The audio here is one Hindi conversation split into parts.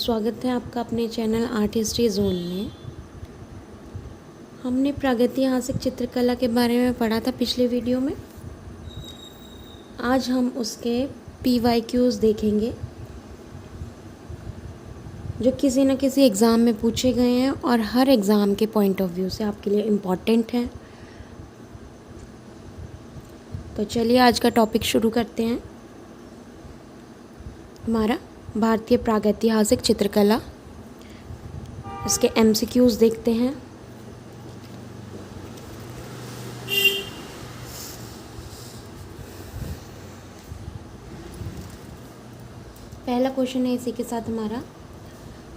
स्वागत है आपका अपने चैनल आर्ट हिस्ट्री जोन में। हमने प्रागैतिहासिक चित्रकला के बारे में पढ़ा था पिछले वीडियो में। आज हम उसके PYQs देखेंगे जो किसी न किसी एग्ज़ाम में पूछे गए हैं और हर एग्ज़ाम के पॉइंट ऑफ व्यू से आपके लिए इम्पॉर्टेंट हैं। तो चलिए आज का टॉपिक शुरू करते हैं। हमारा भारतीय प्रागैतिहासिक चित्रकला, इसके MCQs देखते हैं। पहला क्वेश्चन है इसी के साथ हमारा,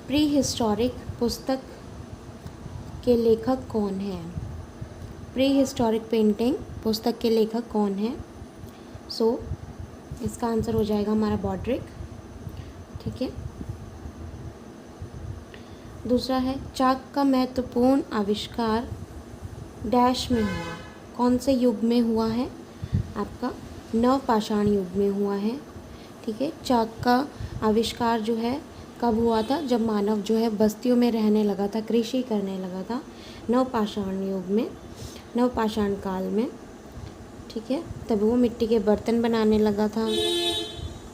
प्री हिस्टोरिक पुस्तक के लेखक कौन है? प्री हिस्टोरिक पेंटिंग पुस्तक के लेखक कौन है? इसका आंसर हो जाएगा हमारा बॉड्रिक। ठीक है। दूसरा है, चाक का महत्वपूर्ण आविष्कार डैश में हुआ? कौन से युग में हुआ है? आपका नवपाषाण युग में हुआ है। ठीक है। चाक का आविष्कार जो है कब हुआ था? जब मानव जो है बस्तियों में रहने लगा था, कृषि करने लगा था, नवपाषाण युग में, नवपाषाण काल में। ठीक है। तब वो मिट्टी के बर्तन बनाने लगा था।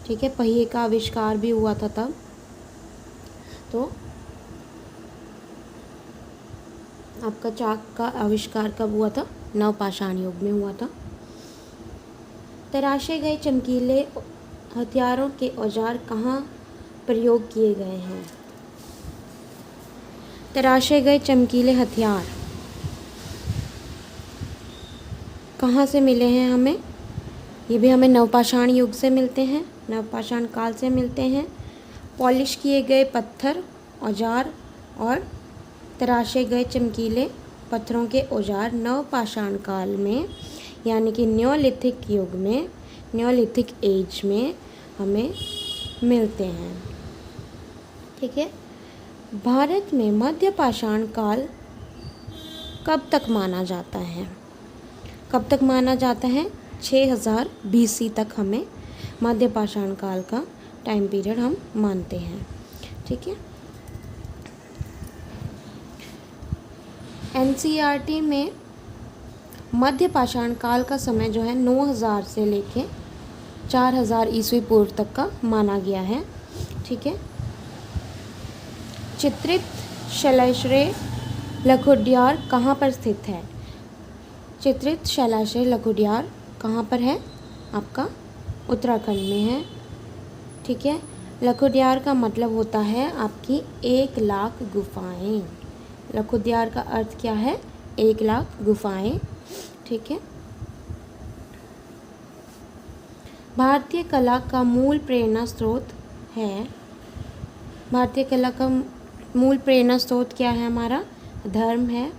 ठीक है। पहिए का आविष्कार भी हुआ था तब। तो आपका चाक का आविष्कार कब हुआ था? नवपाषाण युग में हुआ था। तराशे गए चमकीले हथियारों के औजार कहाँ प्रयोग किए गए हैं? तराशे गए चमकीले हथियार कहाँ से मिले हैं हमें? ये भी हमें नवपाषाण युग से मिलते हैं, नवपाषाण काल से मिलते हैं। पॉलिश किए गए पत्थर, औजार और तराशे गए चमकीले पत्थरों के औजार नवपाषाण काल में, यानी कि न्योलिथिक युग में, न्योलिथिक एज में हमें मिलते हैं। ठीक है। भारत में मध्यपाषाण काल कब तक माना जाता है? कब तक माना जाता है? 6000 BC तक हमें मध्यपाषाण काल का टाइम पीरियड हम मानते हैं। ठीक है। NCERT में मध्यपाषाण काल का समय जो है 9000 से लेके 4000 ईस्वी पूर्व तक का माना गया है। ठीक है। चित्रित शैलाश्रय लखोडियार कहाँ पर स्थित है? चित्रित शैलाश्रय लखोडियार कहाँ पर है? आपका उत्तराखंड में है। ठीक है। लखोडियार का मतलब होता है आपकी 1,00,000 गुफाएं। लखोडियार का अर्थ क्या है? 1,00,000 गुफाएं। ठीक है। भारतीय कला का मूल प्रेरणा स्रोत है? भारतीय कला का मूल प्रेरणा स्रोत क्या है? हमारा धर्म है।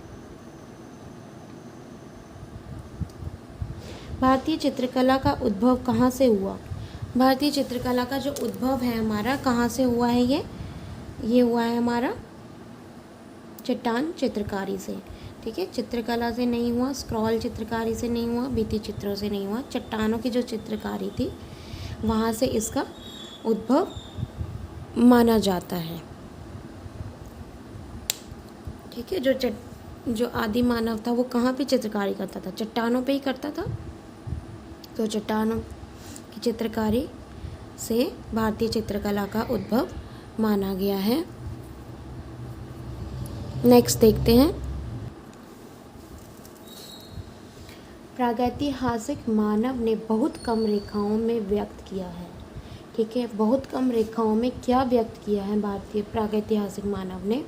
भारतीय चित्रकला का उद्भव कहाँ से हुआ? भारतीय चित्रकला का जो उद्भव है हमारा, कहाँ से हुआ है? ये हुआ है हमारा चट्टान चित्रकारी से। ठीक है। चित्रकला से नहीं हुआ, स्क्रॉल चित्रकारी से नहीं हुआ, भित्ति चित्रों से नहीं हुआ, चट्टानों की जो चित्रकारी थी वहाँ से इसका उद्भव माना जाता है। ठीक है। जो आदि मानव था वो कहाँ पे चित्रकारी करता था? चट्टानों पे ही करता था। तो चट्टानों की चित्रकारी से भारतीय चित्रकला का उद्भव माना गया है। नेक्स्ट देखते हैं, प्रागैतिहासिक मानव ने बहुत कम रेखाओं में व्यक्त किया है। ठीक है। बहुत कम रेखाओं में क्या व्यक्त किया है भारतीय प्रागैतिहासिक मानव ने?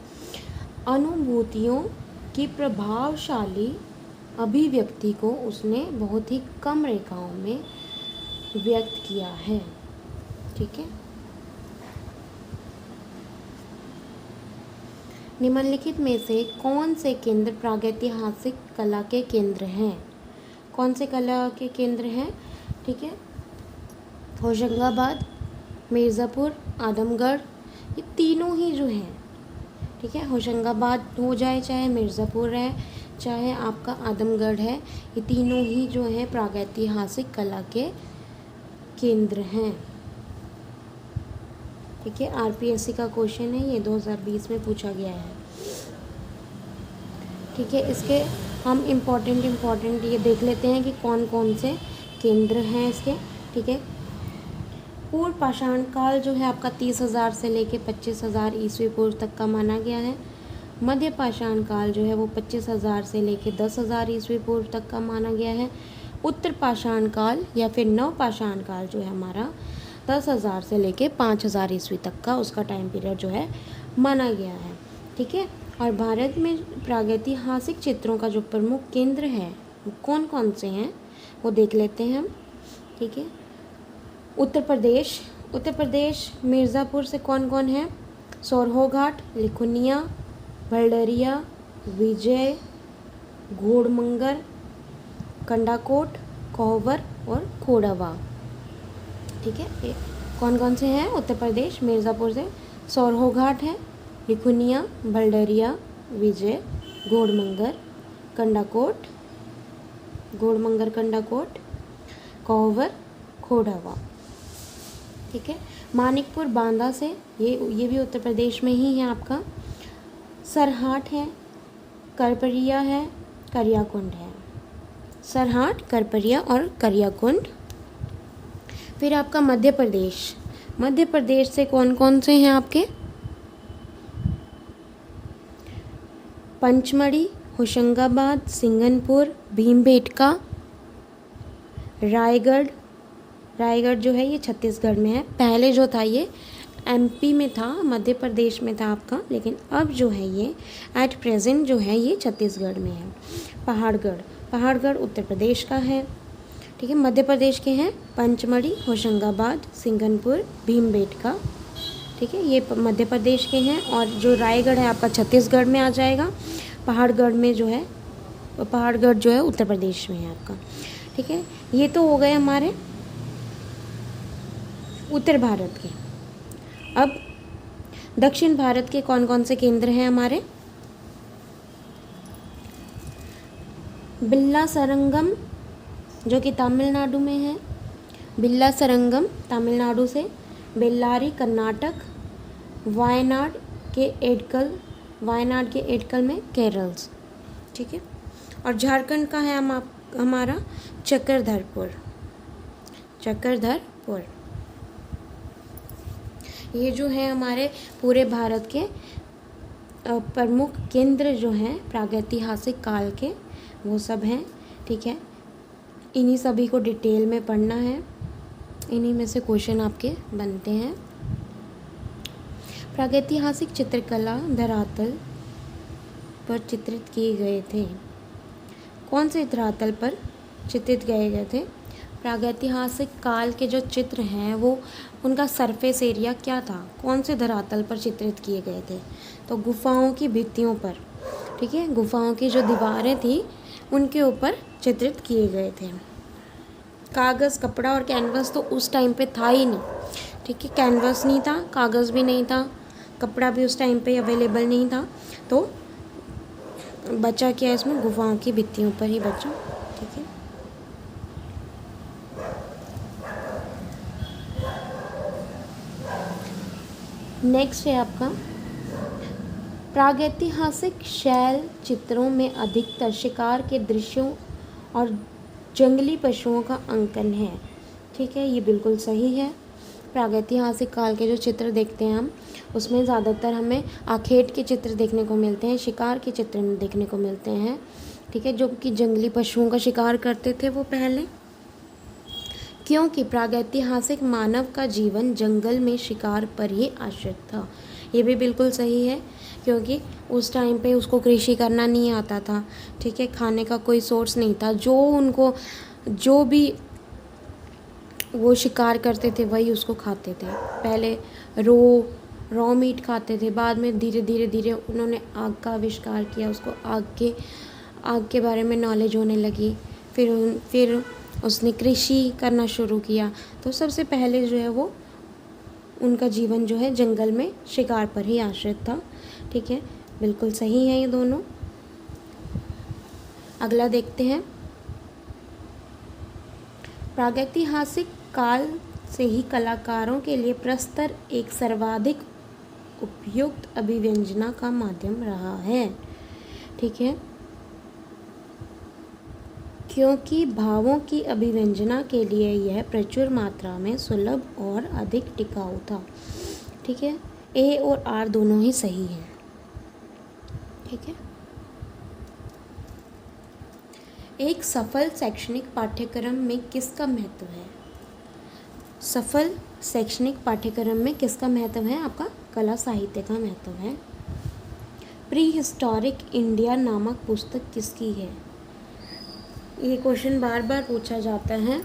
अनुभूतियों की प्रभावशाली अभिव्यक्ति को उसने बहुत ही कम रेखाओं में व्यक्त किया है। ठीक है। निम्नलिखित में से कौन से केंद्र प्रागैतिहासिक कला के केंद्र हैं? कौन से कला के केंद्र हैं? ठीक है। होशंगाबाद, मिर्ज़ापुर, आदमगढ़, ये तीनों ही जो हैं। ठीक है। होशंगाबाद हो जाए, चाहे मिर्ज़ापुर है, चाहे आपका आदमगढ़ है, ये तीनों ही जो हैं प्रागैतिहासिक कला के केंद्र हैं। ठीक है, आरपीएससी का क्वेश्चन है, ये 2020 में पूछा गया है। ठीक है, इसके हम इम्पोर्टेंट ये देख लेते हैं कि कौन कौन से केंद्र हैं इसके। ठीक है, पूर्व पाषाण काल जो है आपका 30,000 से लेके 25,000 ईस्वी पूर्व तक का माना गया है। मध्य पाषाण काल जो है वो 25,000 से लेके 10,000 ईस्वी पूर्व तक का माना गया है। उत्तर पाषाण काल या फिर नव पाषाण काल जो है हमारा 10,000 से लेके 5,000 ईस्वी तक का उसका टाइम पीरियड जो है माना गया है। ठीक है, और भारत में प्रागैतिहासिक चित्रों का जो प्रमुख केंद्र है वो कौन कौन से हैं वो देख लेते हैं हम। ठीक है, उत्तर प्रदेश मिर्ज़ापुर से कौन कौन है? सोरहो-घाट, लिखुनिया, भलडरिया, विजय, घोड़मंगर, कंडाकोट, कोहबर और खोड़ावा। ठीक है, ये कौन कौन से हैं? उत्तर प्रदेश मिर्ज़ापुर से सोरहो-घाट है, लिखुनिया, भलडरिया, विजय, घोड़मंगर, कंडाकोट, कोहबर, खोड़ावा। ठीक है, मानिकपुर बांदा से ये भी उत्तर प्रदेश में ही है आपका। सरहाट है, करपरिया है, करियाकुंड है। सरहाट, करपरिया और करियाकुंड। फिर आपका मध्य प्रदेश से कौन कौन से हैं आपके? पंचमढ़ी, होशंगाबाद, सिंगनपुर, भीमबेटका, रायगढ़ जो है ये छत्तीसगढ़ में है। पहले जो था ये एमपी में था, मध्य प्रदेश में था आपका, लेकिन अब जो है ये एट प्रेजेंट जो है ये छत्तीसगढ़ में है। पहाड़गढ़ उत्तर प्रदेश का है। ठीक है, मध्य प्रदेश के हैं पंचमढ़ी, होशंगाबाद, सिंगनपुर, भीमबेटका। ठीक है, ये मध्य प्रदेश के हैं। और जो रायगढ़ है आपका छत्तीसगढ़ में आ जाएगा। पहाड़गढ़ जो है उत्तर प्रदेश में है आपका। ठीक है, ये तो हो गए हमारे उत्तर भारत के। अब दक्षिण भारत के कौन कौन से केंद्र हैं हमारे? बिल्लासरंगम जो कि तमिलनाडु में है, बिल्लासरंगम तमिलनाडु से, बेल्लारी कर्नाटक, वायनाड के एडकल में केरल। ठीक है, और झारखंड का है हमारा चक्रधरपुर। ये जो है हमारे पूरे भारत के प्रमुख केंद्र जो हैं प्रागैतिहासिक काल के, वो सब हैं। ठीक है, इन्हीं सभी को डिटेल में पढ़ना है, इन्हीं में से क्वेश्चन आपके बनते हैं। प्रागैतिहासिक चित्रकला धरातल पर चित्रित किए गए थे। कौन से धरातल पर चित्रित किए गए थे? प्रागैतिहासिक काल के जो चित्र हैं वो उनका सरफेस एरिया क्या था? कौन से धरातल पर चित्रित किए गए थे? तो गुफाओं की भित्तियों पर। ठीक है, गुफाओं की जो दीवारें थी उनके ऊपर चित्रित किए गए थे। कागज़, कपड़ा और कैनवस तो उस टाइम पे था ही नहीं। ठीक है, कैनवस नहीं था, कागज़ भी नहीं था, कपड़ा भी उस टाइम पे अवेलेबल नहीं था, तो बचा क्या इसमें? गुफाओं की भित्तियों पर ही बचा। ठीक है, नेक्स्ट है आपका प्रागैतिहासिक शैल चित्रों में अधिकतर शिकार के दृश्यों और जंगली पशुओं का अंकन है। ठीक है, ये बिल्कुल सही है। प्रागैतिहासिक काल के जो चित्र देखते हैं हम, उसमें ज़्यादातर हमें आखेट के चित्र देखने को मिलते हैं, शिकार के चित्र देखने को मिलते हैं। ठीक है, जो कि जंगली पशुओं का शिकार करते थे वो पहले, क्योंकि प्रागैतिहासिक मानव का जीवन जंगल में शिकार पर ही आश्रित था। ये भी बिल्कुल सही है, क्योंकि उस टाइम पे उसको कृषि करना नहीं आता था। ठीक है, खाने का कोई सोर्स नहीं था, जो भी वो शिकार करते थे वही उसको खाते थे। पहले रॉ मीट खाते थे, बाद में धीरे धीरे उन्होंने आग का आविष्कार किया, उसको आग के बारे में नॉलेज होने लगी, फिर उसने कृषि करना शुरू किया। तो सबसे पहले जो है वो उनका जीवन जो है जंगल में शिकार पर ही आश्रित था। ठीक है, बिल्कुल सही है ये दोनों। अगला देखते हैं, प्रागैतिहासिक काल से ही कलाकारों के लिए प्रस्तर एक सर्वाधिक उपयुक्त अभिव्यंजना का माध्यम रहा है। ठीक है, क्योंकि भावों की अभिव्यंजना के लिए यह प्रचुर मात्रा में सुलभ और अधिक टिकाऊ था। ठीक है, ए और आर दोनों ही सही हैं। ठीक है, एक सफल शैक्षणिक पाठ्यक्रम में किसका महत्व है? सफल शैक्षणिक पाठ्यक्रम में किसका महत्व है? आपका कला साहित्य का महत्व है। प्री हिस्टोरिक इंडिया नामक पुस्तक किसकी है? ये क्वेश्चन बार बार पूछा जाता है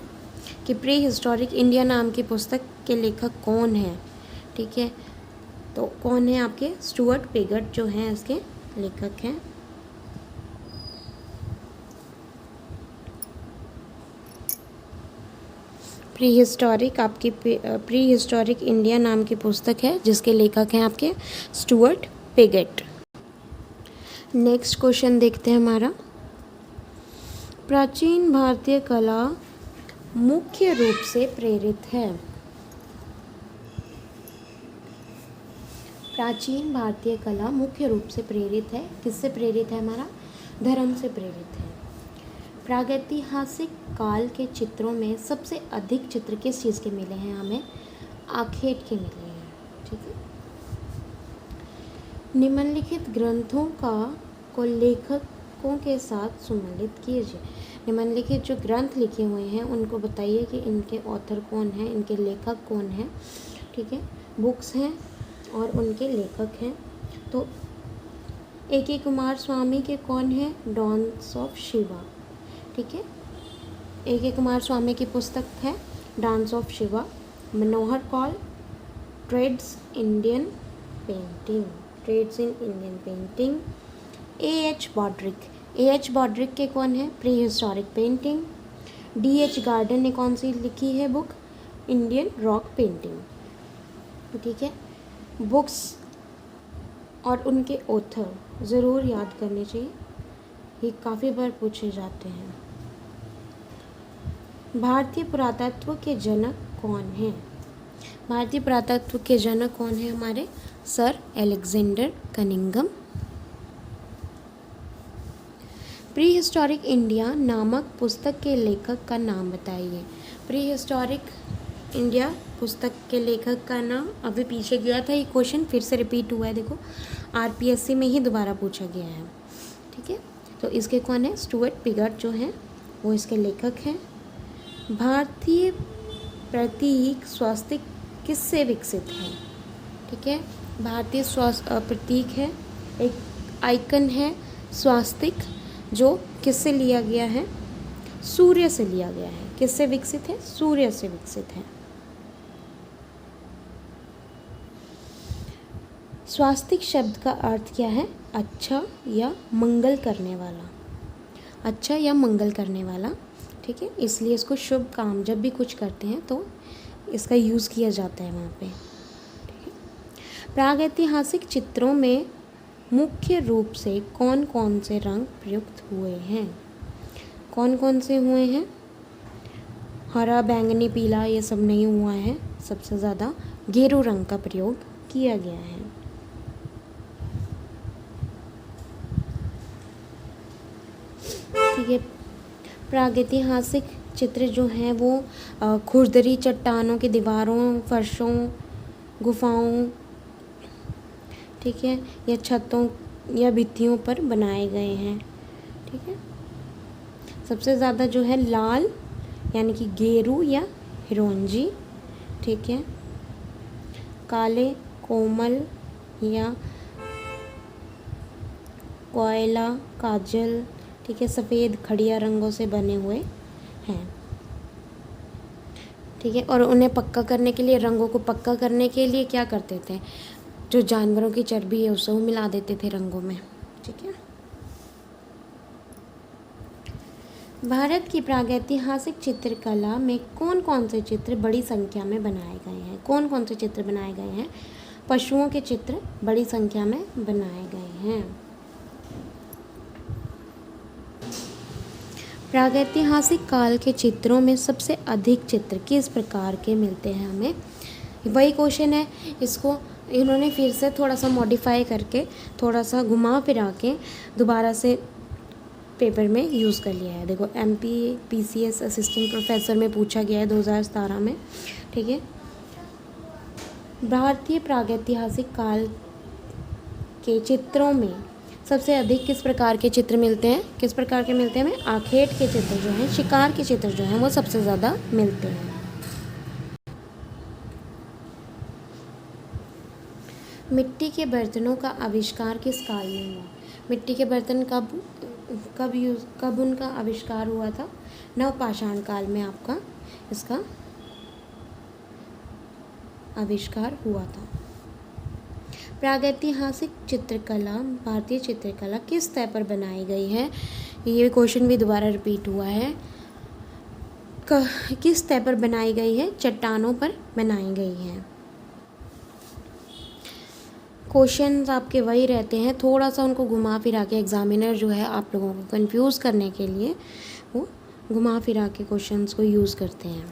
कि प्री हिस्टोरिक इंडिया नाम की पुस्तक के लेखक कौन है। ठीक है, तो कौन है? आपके स्टुअर्ट पिगट जो हैं इसके लेखक हैं। प्री हिस्टोरिक आपकी प्री हिस्टोरिक इंडिया नाम की पुस्तक है जिसके लेखक हैं आपके स्टुअर्ट पिगट। नेक्स्ट क्वेश्चन देखते हैं हमारा। प्राचीन भारतीय कला मुख्य रूप से प्रेरित है। प्राचीन भारतीय कला मुख्य रूप से प्रेरित है। किससे प्रेरित है? हमारा धर्म से प्रेरित है। प्रागैतिहासिक काल के चित्रों में सबसे अधिक चित्र किस चीज़ के मिले हैं हमें? आखेट के मिले हैं। ठीक है, निम्नलिखित ग्रंथों को लेखकों के साथ सम्मिलित कीजिए। निम्नलिखित जो ग्रंथ लिखे हुए हैं उनको बताइए कि इनके ऑथर कौन हैं, इनके लेखक कौन हैं। ठीक है, बुक्स हैं और उनके लेखक हैं। तो A.K. कुमार स्वामी के कौन है? Dance of Shiva. ठीक है, A.K. कुमार स्वामी की पुस्तक है dance of Shiva. Manohar Kaul trends in Indian painting. A.H. Brodrick के कौन है? Pre historic painting. D.H. Garden ने कौन सी लिखी है बुक? Indian rock painting. ठीक है, बुक्स और उनके ऑथर ज़रूर याद करने चाहिए, ये काफ़ी बार पूछे जाते हैं। भारतीय पुरातत्व के जनक कौन हैं? भारतीय पुरातत्व के जनक कौन है? हमारे sir Alexander Cunningham. Pre historic India नामक पुस्तक के लेखक का नाम बताइए। प्री हिस्टोरिक इंडिया पुस्तक के लेखक का नाम अभी पीछे गया था, ये क्वेश्चन फिर से रिपीट हुआ है। देखो RPSC में ही दोबारा पूछा गया है। ठीक है, तो इसके कौन है? स्टुअर्ट पिगट जो हैं वो इसके लेखक हैं। भारतीय प्रतीक स्वास्तिक किससे विकसित है? ठीक है, भारतीय प्रतीक है, एक आइकन है स्वास्तिक जो किससे लिया गया है? सूर्य से लिया गया है। किससे विकसित है? सूर्य से विकसित है। स्वास्तिक शब्द का अर्थ क्या है? अच्छा या मंगल करने वाला। अच्छा या मंगल करने वाला। ठीक है, इसलिए इसको शुभ काम जब भी कुछ करते हैं तो इसका यूज़ किया जाता है वहाँ पे। ठीक है, प्रागैतिहासिक चित्रों में मुख्य रूप से कौन कौन से रंग प्रयुक्त हुए हैं? कौन कौन से हुए हैं? हरा, बैंगनी, पीला ये सब नहीं हुआ है। सबसे ज़्यादा गेरू रंग का प्रयोग किया गया है। ठीक है, प्रागैतिहासिक चित्र जो हैं वो खुरदरी चट्टानों की दीवारों, फर्शों, गुफाओं, ठीक है, या छतों या भित्तियों पर बनाए गए हैं। ठीक है, सबसे ज़्यादा जो है लाल यानी कि गेरू या हिरोंजी। ठीक है, काले, कोमल या कोयला, काजल, ठीक है, सफ़ेद खड़िया रंगों से बने हुए हैं। ठीक है, और उन्हें पक्का करने के लिए, रंगों को पक्का करने के लिए क्या करते थे? जो जानवरों की चर्बी है उसे वो मिला देते थे रंगों में। ठीक है, भारत की प्रागैतिहासिक चित्रकला में कौन कौन से चित्र बड़ी संख्या में बनाए गए हैं? कौन कौन से चित्र बनाए गए हैं? पशुओं के चित्र बड़ी संख्या में बनाए गए हैं। प्रागैतिहासिक काल के चित्रों में सबसे अधिक चित्र किस प्रकार के मिलते हैं हमें? वही क्वेश्चन है, इसको इन्होंने फिर से थोड़ा सा मॉडिफाई करके, थोड़ा सा घुमा फिरा के दोबारा से पेपर में यूज़ कर लिया है। देखो MPPCS असिस्टेंट प्रोफेसर में पूछा गया है 2017 में। ठीक है, भारतीय प्रागैतिहासिक काल के चित्रों में सबसे अधिक किस प्रकार के चित्र मिलते हैं? किस प्रकार के मिलते हैं हमें? आखेट के चित्र जो हैं, शिकार के चित्र जो हैं, वो सबसे ज़्यादा मिलते हैं। मिट्टी के बर्तनों का आविष्कार किस काल में हुआ? मिट्टी के बर्तन कब उनका आविष्कार हुआ था? नवपाषाण काल में आपका इसका आविष्कार हुआ था। प्रागैतिहासिक चित्रकला, भारतीय चित्रकला किस स्तर पर बनाई गई है? ये क्वेश्चन भी दोबारा रिपीट हुआ है। किस स्तर पर बनाई गई है? चट्टानों पर बनाई गई है। क्वेश्चंस आपके वही रहते हैं, थोड़ा सा उनको घुमा फिरा के एग्जामिनर जो है आप लोगों को कंफ्यूज करने के लिए वो घुमा फिरा के क्वेश्चंस को यूज़ करते हैं।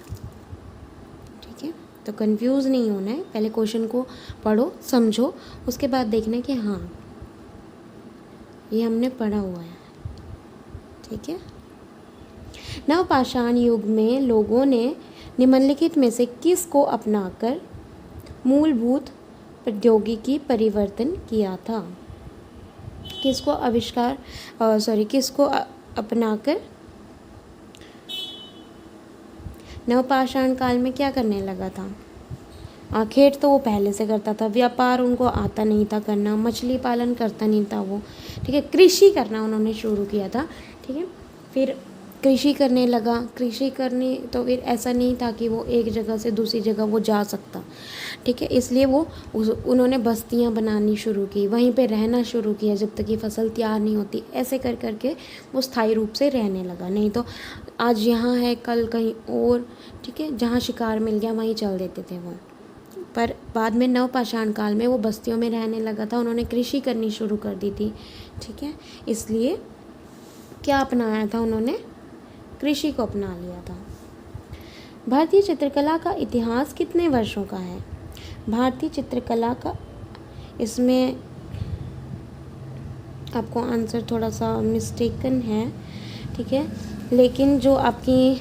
ठीक है, तो कंफ्यूज नहीं होना है, पहले क्वेश्चन को पढ़ो, समझो, उसके बाद देखना कि हाँ ये हमने पढ़ा हुआ है। ठीक है, नवपाषाण युग में लोगों ने निम्नलिखित में से किस को अपनाकर मूलभूत प्रौद्योगिकी परिवर्तन किया था? किसको अपनाकर नवपाषाण काल में क्या करने लगा था? आखेट तो वो पहले से करता था, व्यापार उनको आता नहीं था करना, मछली पालन करता नहीं था वो। ठीक है, कृषि करना उन्होंने शुरू किया था। ठीक है, फिर कृषि करने लगा। कृषि करनी तो फिर ऐसा नहीं था कि वो एक जगह से दूसरी जगह वो जा सकता। ठीक है, इसलिए उन्होंने बस्तियां बनानी शुरू की, वहीं पे रहना शुरू किया जब तक कि फसल तैयार नहीं होती। ऐसे कर करके वो स्थायी रूप से रहने लगा। नहीं तो आज यहाँ है, कल कहीं और। ठीक है, जहाँ शिकार मिल गया वहीं चल देते थे वो। पर बाद में नवपाषाण काल में वो बस्तियों में रहने लगा था, उन्होंने कृषि करनी शुरू कर दी थी। ठीक है, इसलिए क्या अपनाया था उन्होंने? कृषि को अपना लिया था। भारतीय चित्रकला का इतिहास कितने वर्षों का है? भारतीय चित्रकला का, इसमें आपको आंसर थोड़ा सा मिस्टेकन है। ठीक है, लेकिन जो आपकी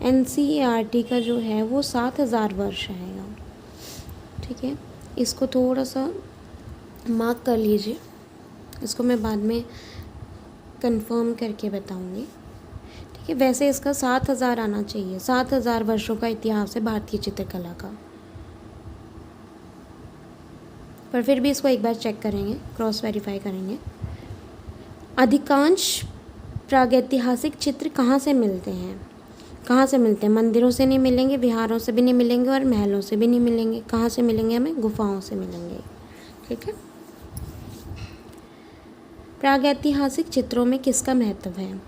NCERT का जो है वो 7000 वर्ष आएगा। ठीक है, इसको थोड़ा सा मार्क कर लीजिए, इसको मैं बाद में कंफर्म करके बताऊंगी। ठीक है, वैसे इसका 7000 आना चाहिए। 7000 वर्षों का इतिहास है भारतीय चित्रकला का, पर फिर भी इसको एक बार चेक करेंगे, क्रॉस वेरीफाई करेंगे। अधिकांश प्रागैतिहासिक चित्र कहाँ से मिलते हैं? कहाँ से मिलते हैं? मंदिरों से नहीं मिलेंगे, विहारों से भी नहीं मिलेंगे और महलों से भी नहीं मिलेंगे। कहाँ से मिलेंगे? हमें गुफाओं से मिलेंगे। ठीक है, प्रागैतिहासिक चित्रों में किसका महत्व है?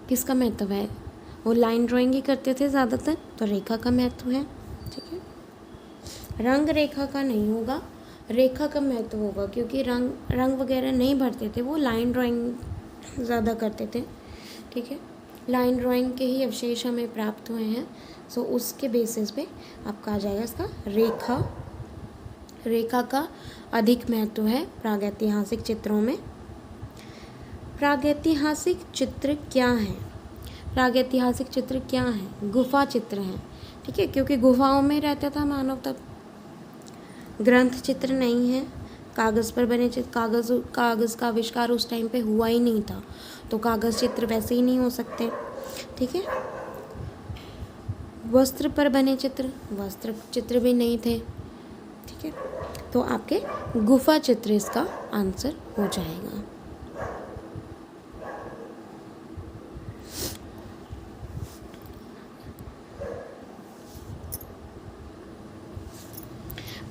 किसका महत्व है? वो लाइन ड्राइंग ही करते थे ज़्यादातर, तो रेखा का महत्व है। ठीक है, रंग रेखा का नहीं होगा, रेखा का महत्व होगा, क्योंकि रंग वगैरह नहीं भरते थे, वो लाइन ड्राइंग ज़्यादा करते थे। ठीक है, लाइन ड्राइंग के ही अवशेष हमें प्राप्त हुए हैं, सो उसके बेसिस पे आपका आ जाएगा इसका रेखा का अधिक महत्व है प्रागैतिहासिक चित्रों में। प्रागैतिहासिक चित्र क्या है? प्रागैतिहासिक चित्र क्या है? गुफा चित्र हैं। ठीक है, क्योंकि गुफाओं में रहता था मानव तब। ग्रंथ चित्र नहीं है, कागज़ पर बने चित्र। कागज़ का आविष्कार उस टाइम पे हुआ ही नहीं था, तो कागज़ चित्र वैसे ही नहीं हो सकते। ठीक है, वस्त्र पर बने चित्र, वस्त्र चित्र भी नहीं थे। ठीक है, तो आपके गुफा चित्र इसका आंसर हो जाएगा।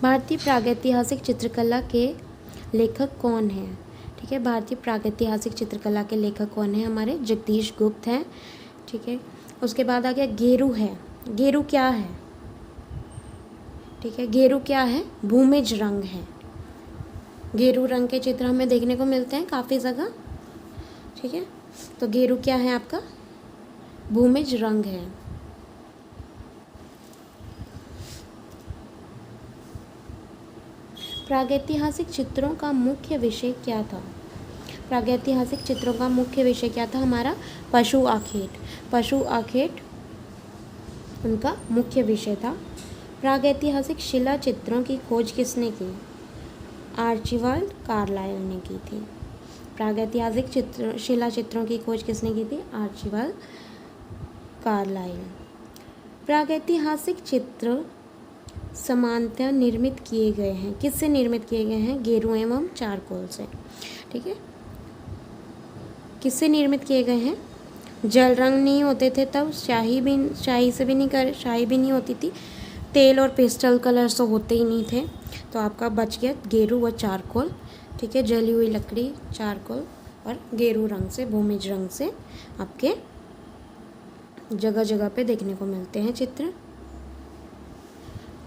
भारतीय प्रागैतिहासिक चित्रकला के लेखक कौन हैं? ठीक है, भारतीय प्रागैतिहासिक चित्रकला के लेखक कौन हैं? हमारे जगदीश गुप्त हैं। ठीक है, उसके बाद आ गया गेरू है। गेरू क्या है? ठीक है, गेरू क्या है? भूमिज रंग है। गेरू रंग के चित्र हमें देखने को मिलते हैं काफ़ी जगह। ठीक है, तो गेरू क्या है आपका? भूमिज रंग है। प्रागैतिहासिक चित्रों का मुख्य विषय क्या था? प्रागैतिहासिक चित्रों का मुख्य विषय क्या था हमारा? पशु आखेट। पशु आखेट उनका मुख्य विषय था। प्रागैतिहासिक शिला चित्रों की खोज किसने की? आर्चिबाल्ड कार्लाइल ने की थी। प्रागैतिहासिक शिला चित्रों की खोज किसने की थी? Archibald Carlleyle. प्रागैतिहासिक चित्र समानतः निर्मित किए गए हैं। किससे निर्मित किए गए हैं? गेरू एवं चारकोल से। ठीक है, किससे निर्मित किए गए हैं? जल रंग नहीं होते थे तब, स्याही भी नहीं होती थी, तेल और पेस्टल कलर्स तो होते ही नहीं थे, तो आपका बच गया गेरू व चारकोल। ठीक है, जली हुई लकड़ी, चारकोल और गेरू रंग से, भूमिज रंग से आपके जगह जगह पे देखने को मिलते हैं चित्र।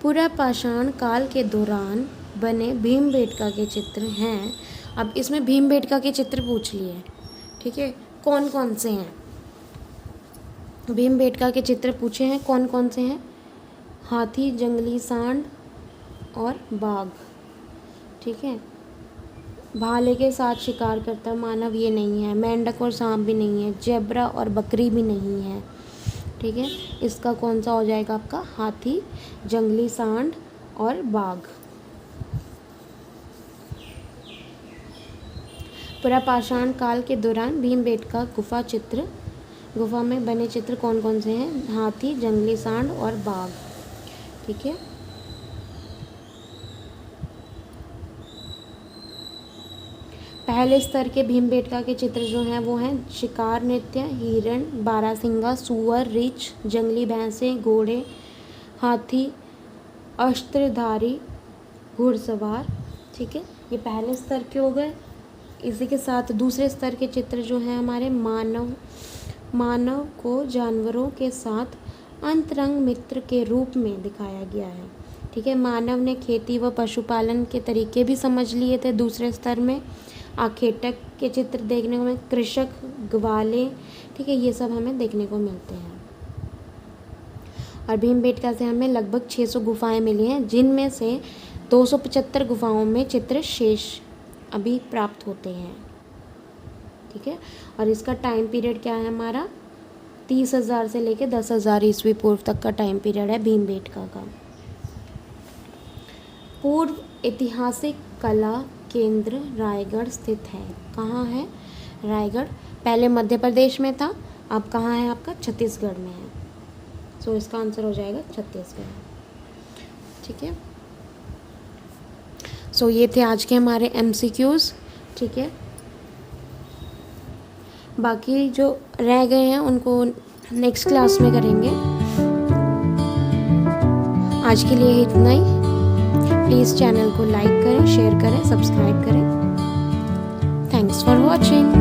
पुरापाषाण काल के दौरान बने भीमबेटका के चित्र हैं। अब इसमें भीमबेटका के चित्र पूछ लिए। ठीक है, कौन कौन से हैं? भीमबेटका के चित्र पूछे हैं, कौन कौन से हैं? हाथी, जंगली सांड और बाघ। ठीक है, भाले के साथ शिकार करता मानव ये नहीं है, मेंढक और सांप भी नहीं है, जेब्रा और बकरी भी नहीं है। ठीक है, इसका कौन सा हो जाएगा आपका? हाथी, जंगली सांड और बाघ। पुरापाषाण काल के दौरान भीमबेटका गुफा में बने चित्र कौन कौन से हैं? हाथी, जंगली सांड और बाघ। ठीक है, पहले स्तर के भीमबेटका के चित्र जो हैं वो हैं शिकार नृत्य, हिरण, बारहसिंगा, सूअर, रीछ, जंगली भैंसें, घोड़े, हाथी, अस्त्रधारी, घुड़सवार। ठीक है, ये पहले स्तर के हो गए। इसी के साथ दूसरे स्तर के चित्र जो हैं हमारे मानव को जानवरों के साथ अंतरंग मित्र के रूप में दिखाया गया है। ठीक है, मानव ने खेती व पशुपालन के तरीके भी समझ लिए थे दूसरे स्तर में। आखेटक के चित्र देखने को मिलते, कृषक, ग्वाले। ठीक है, ये सब हमें देखने को मिलते हैं। और भीमबेटका से हमें लगभग 600 गुफाएं मिली हैं, जिनमें से 275 गुफाओं में चित्र शेष अभी प्राप्त होते हैं। ठीक है, और इसका टाइम पीरियड क्या है हमारा? 30,000 से लेकर 10,000 ईस्वी पूर्व तक का टाइम पीरियड है भीमबेटका का। पूर्व ऐतिहासिक कला केंद्र रायगढ़ स्थित है। कहाँ है? रायगढ़। पहले मध्य प्रदेश में था, अब कहाँ है आपका? छत्तीसगढ़ में है। सो इसका आंसर हो जाएगा छत्तीसगढ़। ठीक है, सो ये थे आज के हमारे MCQs। ठीक है, बाकी जो रह गए हैं उनको नेक्स्ट क्लास में करेंगे। आज के लिए इतना ही। प्लीज़ चैनल को लाइक करें, शेयर करें, सब्सक्राइब करें। Thanks for watching.